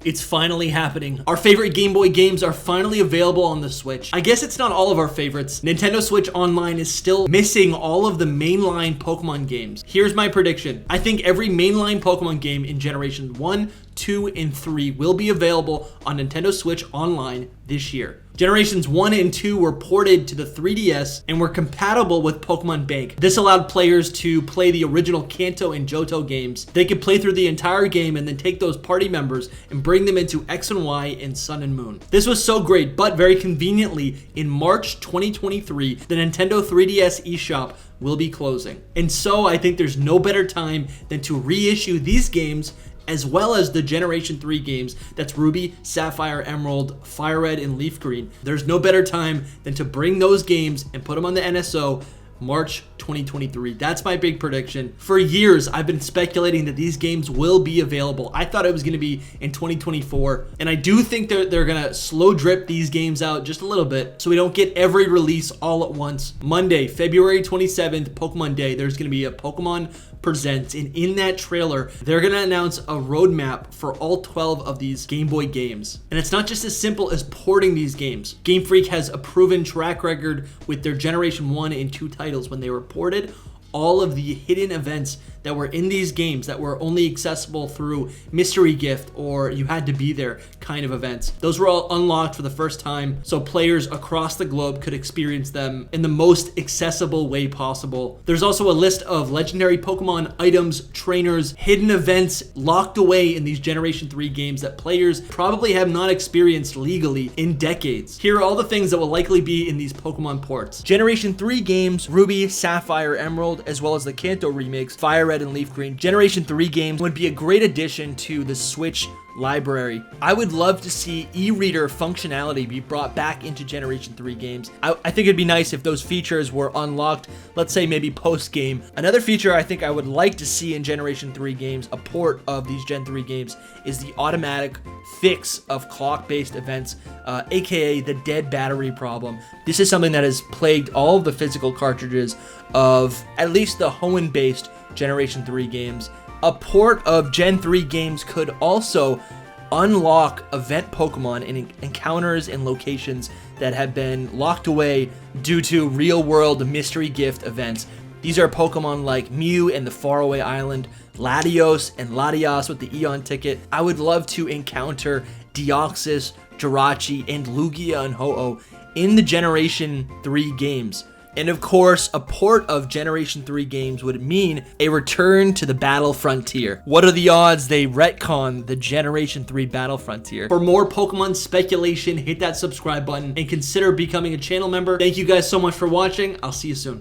It's finally happening. Our favorite Game Boy games are finally available on the Switch. I guess it's not all of our favorites. Nintendo Switch Online is still missing all of the mainline Pokemon games. Here's my prediction. I think every mainline Pokemon game in Generation 1, 2, and 3 will be available on Nintendo Switch Online this year. Generations 1 and 2 were ported to the 3DS and were compatible with Pokemon Bank. This allowed players to play the original Kanto and Johto games. They could play through the entire game and then take those party members and bring them into X and Y and Sun and Moon. This was so great, but very conveniently, in March 2023, the Nintendo 3DS eShop will be closing. And so I think there's no better time than to reissue these games as well as the Generation 3 games. That's Ruby, Sapphire, Emerald, Fire Red, and Leaf Green. There's no better time than to bring those games and put them on the NSO March 2023. That's my big prediction. For years, I've been speculating that these games will be available. I thought it was going to be in 2024, and I do think they're going to slow drip these games out just a little bit so we don't get every release all at once. Monday, February 27th, Pokemon Day, there's going to be a Pokemon Presents, and in that trailer, they're going to announce a roadmap for all 12 of these Game Boy games. And it's not just as simple as porting these games. Game Freak has a proven track record with their Generation 1 and 2 titles. When they were ported, all of the hidden events that were in these games that were only accessible through mystery gift or you had to be there kind of events, those were all unlocked for the first time so players across the globe could experience them in the most accessible way possible. There's also a list of legendary Pokemon items, trainers, hidden events locked away in these Generation 3 games that players probably have not experienced legally in decades. Here are all the things that will likely be in these Pokemon ports. Generation 3 games, Ruby, Sapphire, Emerald, as well as the Kanto remakes, Fire Red and Leaf Green. Generation 3 games would be a great addition to the Switch library. I would love to see e-reader functionality be brought back into Generation 3 games. I think it'd be nice if those features were unlocked, let's say maybe post-game. Another feature I think I would like to see in Generation 3 games, a port of these Gen 3 games, is the automatic fix of clock-based events, aka the dead battery problem. This is something that has plagued all of the physical cartridges of at least the Hoenn-based Generation 3 games. A port of Gen 3 games could also unlock event Pokemon in encounters and locations that have been locked away due to real-world mystery gift events. These are Pokemon like Mew and the Faraway Island, Latios and Latias with the Eon ticket. I would love to encounter Deoxys, Jirachi, and Lugia and Ho-Oh in the Generation 3 games. And of course, a port of Generation 3 games would mean a return to the Battle Frontier. What are the odds they retcon the Generation 3 Battle Frontier? For more Pokemon speculation, hit that subscribe button and consider becoming a channel member. Thank you guys so much for watching. I'll see you soon.